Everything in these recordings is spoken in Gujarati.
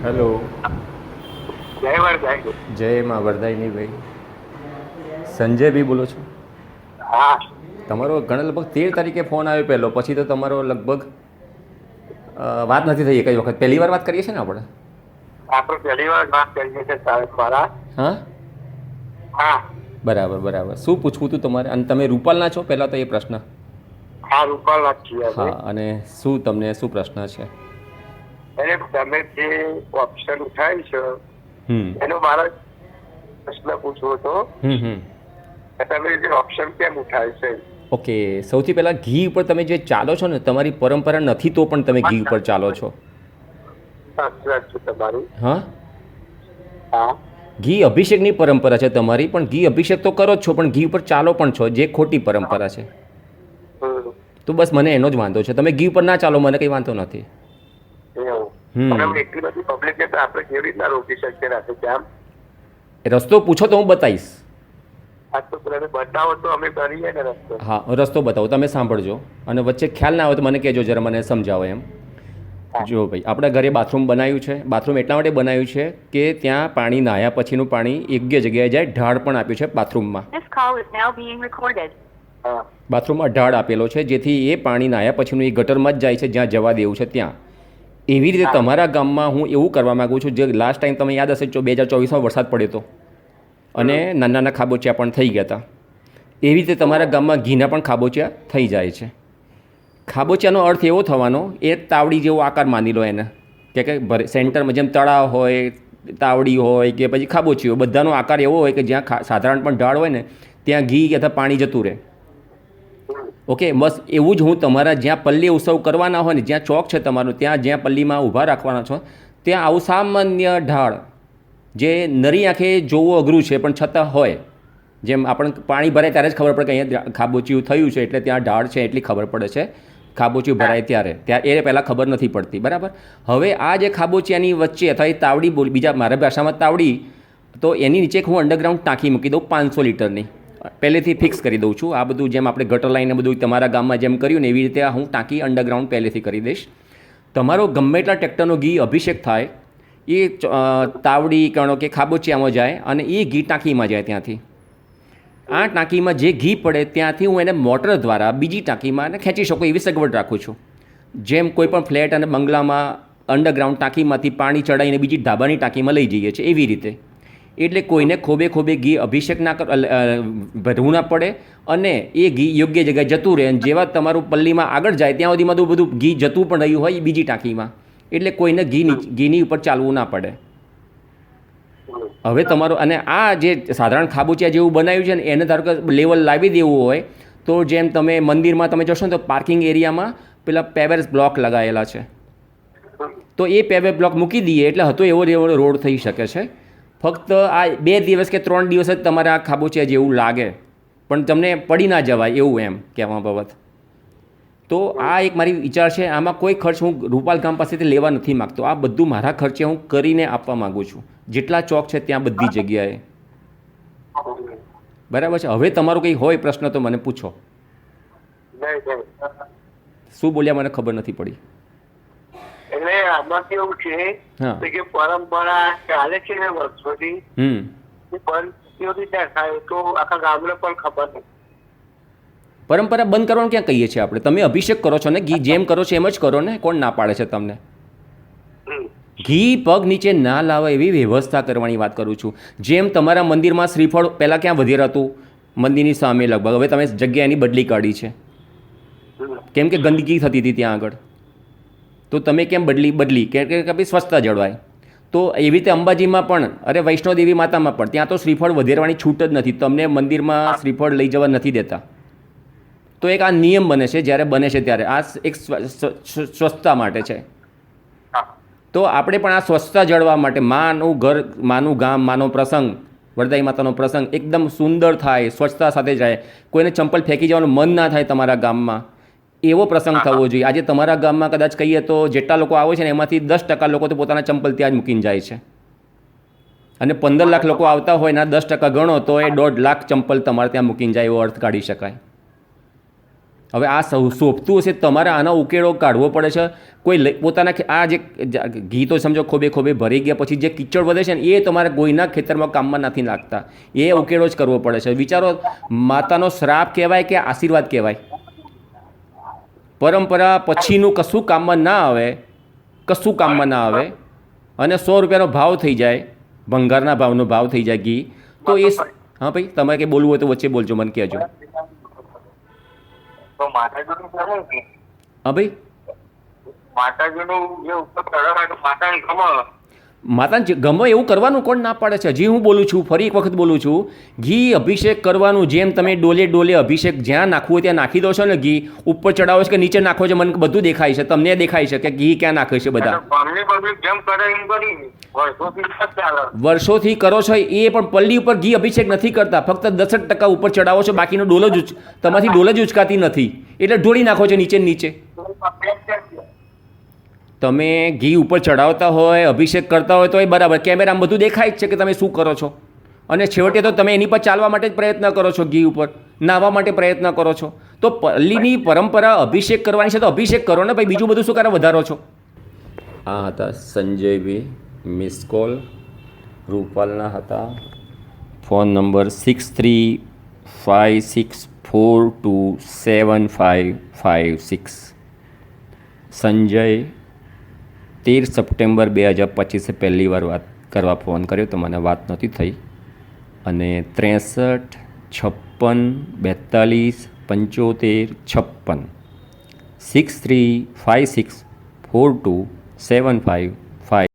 હેલો. જય વરદાય. જય માં વરદાયની ભાઈ. સંજય ભાઈ બોલો છો? હા. તમારો ઘણા લગભગ 13 તારીખે ફોન આવ્યો પહેલો, પછી તો તમારો લગભગ વાત નથી થઈ કઈ વખત. પહેલી વાર વાત કરીએ છીએ ને આપણે? આપણે પહેલી વાર વાત કરીએ છીએ સાહેબ મારા. હા હા. બરાબર બરાબર. શું પૂછવું હતું તમારે? અને તમે રૂપાલના છો પહેલાં તો એ પ્રશ્ન? હા, રૂપાલ છીએ. હા, અને શું તમને શું પ્રશ્ન છે? અરે તમે જે ઓપ્શન ઉઠાવી છે એનો મારો પ્રશ્ન પૂછવો હતો. તમે જે ઓપ્શન કેમ ઉઠાવી છે? ઓકે, સૌથી પહેલાં ઘી ઉપર તમે જે ચાલો છો ને, તમારી પરંપરા નથી તો પણ તમે ઘી ઉપર ચાલો છો. સાચી વાત છે તમારી. હા હા. ઘી અભિષેકની પરંપરા છે તમારી, પણ ઘી અભિષેક તો કરો જ છો, પણ ઘી ઉપર ચાલો પણ છો, જે ખોટી પરંપરા છે. તો બસ મને એનો જ વાંધો છે. તમે ઘી ઉપર ના ચાલો, મને કંઈ વાંધો નથી. એટલી બધી પબ્લિક ને તો આપણે કેવી રીતના રોકી શકીએ રાખે આમ? રસ્તો પૂછો તો હું બતાવીશ. બતાવો તો અમે કરીએ ને રસ્તો. હા, રસ્તો બતાવો, તમે સાંભળજો, અને વચ્ચે ખ્યાલ ના આવે તો મને કહેજો, જરા મને સમજાવો એમ. જો ભાઈ, આપણા ઘરે બાથરૂમ બનાવ્યું છે. બાથરૂમ એટલા માટે બનાવ્યું છે કે ત્યાં પાણી નાહ્યા પછીનું પાણી યોગ્ય જગ્યાએ જાય. ઢાળ પણ આપ્યું છે બાથરૂમમાં. બાથરૂમમાં ઢાળ આપેલો છે, જેથી એ પાણી નાહ્યા પછીનું એ ગટરમાં જ જાય છે, જ્યાં જવા દેવું છે ત્યાં. એવી રીતે તમારા ગામમાં હું એવું કરવા માગું છું, જે લાસ્ટ ટાઈમ તમે યાદ હશે 2024માં વરસાદ પડ્યો હતો અને નાના નાના ખાબોચિયા પણ થઈ ગયા હતા. એવી રીતે તમારા ગામમાં ઘીના પણ ખાબોચિયા થઈ જાય છે. ખાબોચિયાનો અર્થ એવો થવાનો, એ તાવડી જેવો આકાર માની લો એને, કે સેન્ટરમાં જેમ તળાવ હોય, તાવડી હોય કે પછી ખાબોચી હોય, બધાનો આકાર એવો હોય કે જ્યાં સાધારણ પણ ઢાળ હોય ને ત્યાં ઘી અથવા પાણી જતું રહે. ઓકે, બસ એવું જ હું તમારા જ્યાં પલ્લી ઉત્સવ કરવાના હોય ને, જ્યાં ચોક છે તમારું, ત્યાં જ્યાં પલ્લીમાં ઊભા રાખવાના છો, ત્યાં આવું સામાન્ય ઢાળ, જે નરી આંખે જોવું અઘરું છે પણ છતાં હોય, જેમ આપણને પાણી ભરાય ત્યારે જ ખબર પડે કે અહીંયા ખાબોચિયું થયું છે, એટલે ત્યાં ઢાળ છે એટલી ખબર પડે છે. ખાબોચિયું ભરાય ત્યારે એ પહેલાં ખબર નથી પડતી, બરાબર? હવે આ જે ખાબોચિયાની વચ્ચે અથવા એ તાવડી બીજા મારા ભાષામાં તાવડી, તો એની નીચે હું અંડરગ્રાઉન્ડ ટાંકી મૂકી દઉં 500 લીટરની. પહેલેથી ફિક્સ કરી દઉં છું. આ બધું જેમ આપણે ગટર લાઈને બધું તમારા ગામમાં જેમ કર્યું ને, એવી રીતે હું ટાંકી અંડરગ્રાઉન્ડ પહેલેથી કરી દઈશ. તમારો ગમે એટલા ટ્રેક્ટરનો ઘી અભિષેક થાય, એ તાવડી કણો કે ખાબોચિયામાં જાય અને એ ઘી ટાંકીમાં જાય. ત્યાંથી આ ટાંકીમાં જે ઘી પડે ત્યાંથી હું એને મોટર દ્વારા બીજી ટાંકીમાં એને ખેંચી શકું એવી સગવડ રાખું છું. જેમ કોઈ પણ ફ્લેટ અને બંગલામાં અંડરગ્રાઉન્ડ ટાંકીમાંથી પાણી ચડાવીને બીજી ધાબાની ટાંકીમાં લઈ જઈએ છીએ, એવી રીતે. એટલે કોઈને ખોબે ખોબે ઘી અભિષેક ના ભરવું ના પડે, અને એ ઘી યોગ્ય જગ્યાએ જતું રહે. અને જેવા તમારું પલ્લીમાં આગળ જાય ત્યાં સુધીમાં તો બધું ઘી જતું પણ રહ્યું હોય બીજી ટાંકીમાં, એટલે કોઈને ઘીની ઉપર ચાલવું ના પડે. હવે તમારો, અને આ જે સાધારણ ખાબોચિયા જેવું બનાવ્યું છે ને, એને ધારો કે લેવલ લાવી દેવું હોય તો જેમ તમે મંદિરમાં તમે જશો ને તો પાર્કિંગ એરિયામાં પેલા પેવર્સ બ્લોક લગાવેલા છે, તો એ પેવર બ્લોક મૂકી દઈએ એટલે હતો એવો રોડ થઈ શકે છે. ફક્ત આ 2 દિવસ કે 3 દિવસ જ તમારે આ ખાબોચિયા જેવું લાગે, પણ તમને પડી ના જવાય એવું એમ કહેવા બાબત. તો આ એક મારી વિચાર છે. આમાં કોઈ ખર્ચ હું રૂપાલ ગામ પાસેથી લેવા નથી માગતો. આ બધું મારા ખર્ચે હું કરીને આપવા માગું છું, જેટલા ચોક છે ત્યાં બધી જગ્યાએ. બરાબર છે? હવે તમારો કંઈ હોય પ્રશ્ન તો મને પૂછો. શું બોલ્યા મને ખબર નથી પડી. એટલે આમાં કેવું છે કે પરંપરા ચાલે છે ને વર્ષોથી, બંધ કેવી રીતે થાય તો આખા ગામને પણ ખબર નથી. પરંપરા બંધ કરવાનું ક્યાં કહીએ છીએ આપણે? તમે અભિષેક કરો છો ને, ઘી જેમ કરો છો એમ જ કરો ને. કોણ ના પાડે છે તમને? ઘી પગ નીચે ના લાવે એવી વ્યવસ્થા કરવાની વાત કરું છું. જેમ તમારા મંદિરમાં શ્રીફળ પહેલાં ક્યાં વધેર હતું? મંદિરની સામે લગભગ. હવે તમે જગ્યા એની બદલી કાઢી છે, કેમ કે ગંદકી થતી હતી ત્યાં આગળ. તો તમે કેમ બદલી કે ભાઈ સ્વચ્છતા જળવાય. તો એવી રીતે અંબાજીમાં પણ, અરે વૈષ્ણોદેવી માતામાં પણ, ત્યાં તો શ્રીફળ વધેરવાની છૂટ જ નથી. તમને મંદિરમાં શ્રીફળ લઈ જવા નથી દેતા. તો એક આ નિયમ બને છે, જ્યારે બને છે ત્યારે. આ એક સ્વચ્છતા માટે છે. તો આપણે પણ આ સ્વચ્છતા જળવા માટે, માનું ઘર, માનું ગામ, માનો પ્રસંગ, વરદાઈ માતાનો પ્રસંગ એકદમ સુંદર થાય, સ્વચ્છતા સાથે જાય, કોઈને ચંપલ ફેંકી જવાનું મન ના થાય તમારા ગામમાં, એવો પ્રસંગ થવો જોઈએ. આજે તમારા ગામમાં કદાચ કહીએ તો જેટલા લોકો આવે છે ને, એમાંથી 10% લોકો તો પોતાના ચંપલ ત્યાં જ મૂકીને જાય છે. અને 15 લાખ લોકો આવતા હોય ને 10% ગણો તો એ 1.5 લાખ ચંપલ તમારે ત્યાં મૂકીને જાય, એવો અર્થ કાઢી શકાય. હવે આ સોંપતું હશે તમારે આનો ઉકેલો કાઢવો પડે છે. કોઈ પોતાના આ જે ઘી તો સમજો ખોબે ખોબે ભરી ગયા પછી જે કીચડ વધે છે ને એ તમારે કોઈના ખેતરમાં કામમાં નથી લાગતા. એ ઉકેલો જ કરવો પડે છે. વિચારો, માતાનો શ્રાપ કહેવાય કે આશીર્વાદ કહેવાય? પરંપરા પછીનું કશું કામમાં ના આવે, કશું કામમાં ના આવે. અને 100 રૂપિયાનો ભાવ થઈ જાય, ભંગારના ભાવનો ભાવ થઈ જાય ઘી, તો એ હા ભાઈ, તમારે કંઈ બોલવું હોય તો વચ્ચે બોલજો, મને કહેજો. તો માતાજીનું કરે કે હા ભાઈ, માતાજીનું જે ઉપર ચડાવે તો માતાને ગમે. માતાને ગમે એવું કરવાનું કોણ ના પાડે છે? હજી હું બોલું છું, ફરી એક વખત બોલું છું, ઘી અભિષેક કરવાનું. જેમ તમે ડોલે ડોલે અભિષેક જ્યાં નાખવું હોય ત્યાં નાખી દો છો ને. ઘી ઉપર ચડાવો છો કે નીચે નાખો છો, મને બધું દેખાય છે, તમને દેખાય છે કે ઘી ક્યાં નાખે છે બધા. જેમ કરે એમ કરી વર્ષોથી કરો છો એ, પણ પલ્લી ઉપર ઘી અભિષેક નથી કરતા, ફક્ત 10% ઉપર ચડાવો છો, બાકીનો ડોલો જ તમારી ડોલ જ ઉચકાતી નથી, એટલે ઢોળી નાખો છો નીચે નીચે. તમે ઘી ઉપર ચડાવતા હોય, અભિષેક કરતા હોય તો એ બરાબર, કેમેરામાં બધું દેખાય જ છે કે તમે શું કરો છો. અને છેવટે તો તમે એની પર ચાલવા માટે જ પ્રયત્ન કરો છો, ઘી ઉપર નાહવા માટે પ્રયત્ન કરો છો. તો પલ્લીની પરંપરા અભિષેક કરવાની છે તો અભિષેક કરો ને ભાઈ, બીજું બધું શું કરે વધારો છો. આ હતા સંજયભાઈ, મિસ કોલ રૂપાલના હતા. Phone number 6356427556. સંજય 13 સપ્ટેમ્બર 2025 પહેલી વાર વાત કરવા ફોન કર્યો તો મને વાત નહોતી થઈ. અને 63 56 42 75 6356427556.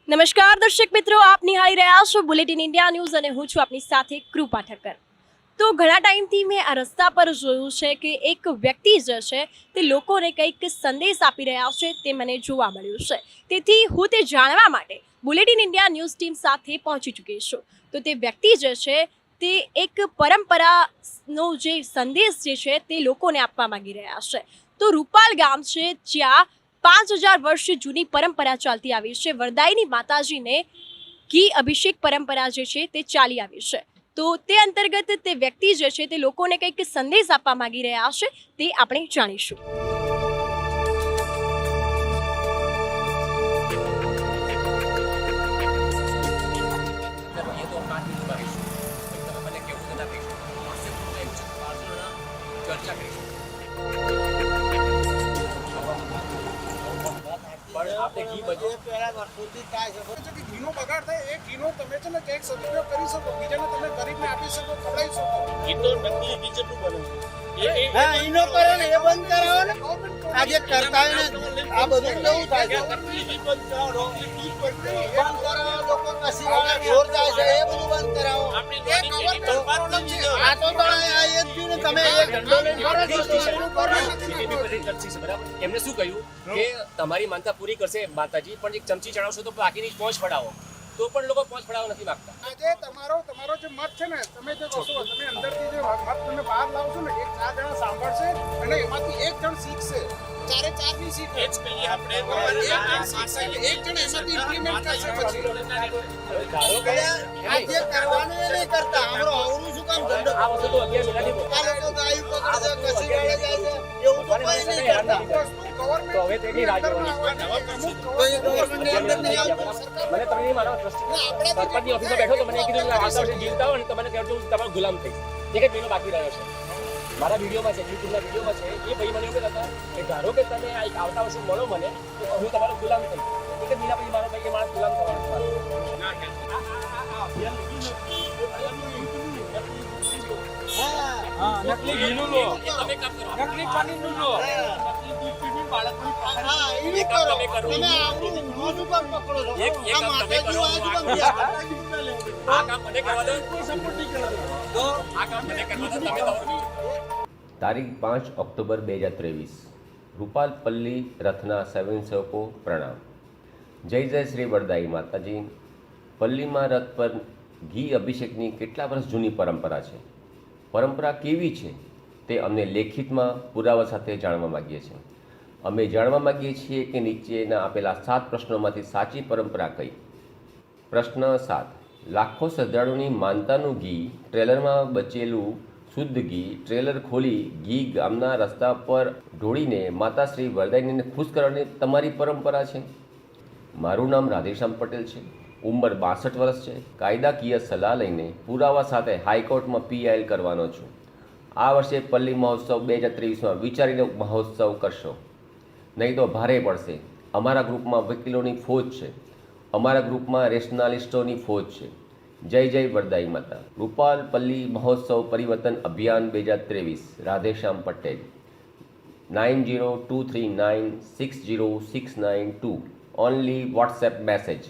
નમસ્કાર દર્શક મિત્રો, આપ નિહાળી રહ્યા છો બુલેટિન ઇન્ડિયા ન્યૂઝ અને હું છું આપની સાથે કૃપા ઠક્કર. તો ઘણા ટાઈમથી મેં આ રસ્તા પર જોયું છે કે એક વ્યક્તિ જે છે તે લોકોને કંઈક સંદેશ આપી રહ્યા છે, તે મને જોવા મળ્યું છે. તેથી હું તે જાણવા માટે બુલેટિન ઇન્ડિયા ન્યૂઝ ટીમ સાથે પહોંચી ચૂકી છું. તો તે વ્યક્તિ જે છે તે એક પરંપરાનો જે સંદેશ જે છે તે લોકોને આપવા માંગી રહ્યા છે. તો રૂપાલ ગામ છે જ્યાં 5000 વર્ષ જૂની પરંપરા ચાલતી આવી છે. વરદાયની માતાજીને ઘી અભિષેક પરંપરા જે છે તે ચાલી આવી છે. તો તે અંતર્ગત તે વ્યક્તિ જે છે તે લોકોને કંઈક સંદેશ આપવા માંગી રહ્યા છે, તે આપણે જાણીશું. ઘીનો બગાડ થાય એ ઘીનો તમે છે ને કંઈક સદુપયોગ કરી શકો, બીજાને તમે ગરીબને આપી શકો, ખવડાવી શકો. ઘી તો નકલી ઘી જેટલું બને છે. હા, એનો કરે ને એ બંધ કરાવો ને. આજે કરતા હોય ને આ બધું કેવું થાય છે. નકલી ઘી બંધ કરાવો, ઘી બંધ કરાવો, લોકો કસી વાળા જોર જાય છે એ બધું બંધ કરાવો. એ ગવર્મેન્ટ પ્રોબ્લેમ છે. આ તો આ એ જ થયું ને, તમે એક ધંધો લઈને કરો છો. એમને શું કહ્યું કે તમારી માનતા પૂરી કરશે માતાજી, પણ એક ચમચી ચડાવશો તો બાકીની પહોંચ પડાવો, તો પણ લોકો પહોંચ પડાવવા નથી માંગતા. આજે તમારો જે મત છે ને, તમે જે કહો છો, તમે અંદરથી જે મત તમે બહાર લાવશો ને, 4 જણા સાંભળશે અને એમાંથી 1 જણ શીખશે. 4 ની શીખે જ કહીએ આપણે. 1 જણ એમાંથી ઇમ્પ્લિમેન્ટ કરશે. પછી આજે કરવાનું એ નહીં કરતા. આપણો આવનું શું કામ ધંધો? આ વસ્તુ તો 11 મહિનાથી આ લોકો ગાયું પકડે છે, કસી વાળે જાય છે, એવું તો કોઈ નહીં કરતા. તો હવે તેની રાહ જોવાની. તો એ ગવર્મેન્ટની અંદર નહીં આવતું. મને તમે નહીં માનો, સરપંચની ઓફિસમાં બેઠો તો મને કીધું કે આવતા વર્ષે જીવતા હોય ને તો મને કહેજો હું તમારો ગુલામ થઈ. એક જ મહિનો બાકી રહ્યો છે. મારા વિડીયોમાં છે, યુટ્યુબના વિડીયોમાં છે, એ ભાઈ મને એવું કહેતા કે ધારો કે તમે આવતા વર્ષે મળો મને તો હું તમારો ગુલામ થઈ. એક જ મહિના પછી મારો ભાઈ કે મારા ગુલામ થવાનો છે. નકલી ઘીનું લો, તમે કામ કરો. નકલી પાણીનું લો, નકલી દૂધ પીવી બાળકોની પકડ હા, એનું એ કામ કરો. તમે કરો. તમે આવડું ઊંધું શું કામ પકડો છો? એક આ કામ તમે માતાજી કરો, આ શું કામ આ બીજા માતાજી ના લેવું જોઈએ. આ કામ મને કરવા દો. કોઈ support નહીં કરવાનો. તો આ કામ મને કરવા દો. તમે તમારું તારીખ 5 ઓક્ટોબર 2023 રૂપાલપલ્લી રથના સ્વયંસેવકો પ્રણામ. જય જય શ્રી વરદાઈ માતાજી. પલ્લીમાં રથ પર ઘી અભિષેકની કેટલા વર્ષ જૂની પરંપરા છે. પરંપરા કેવી છે તે અમને લેખિતમાં પુરાવા સાથે જાણવા માગીએ છીએ. અમે જાણવા માગીએ છીએ કે નીચેના આપેલા 7 પ્રશ્નોમાંથી સાચી પરંપરા કઈ. પ્રશ્ન 7. લાખો શ્રદ્ધાળુની માનતાનું ઘી ટ્રેલરમાં બચેલું શુદ્ધ ઘી ટ્રેલર ખોલી ઘી ગામના રસ્તા પર ઢોળીને માતા શ્રી વરદાયીને ખુશ કરવાની તમારી પરંપરા છે. મારું નામ રાધેશ્યામ પટેલ છે. ઉંમર 62 વર્ષ છે. કાયદાકીય સલાહ લઈને પુરાવા સાથે હાઈકોર્ટમાં PIL કરવાનો છું. આ વર્ષે પલ્લી મહોત્સવ 2023માં વિચારીને મહોત્સવ કરશો, નહીં તો ભારે પડશે. અમારા ગ્રુપમાં વકીલોની ફોજ છે. અમારા ગ્રુપમાં રેશનાલિસ્ટોની ફોજ છે. જય જય વરદાઈ માતા. રૂપાલપલ્લી મહોત્સવ પરિવર્તન અભિયાન 2023 Radheshyam Patel 9023960692 only WhatsApp message.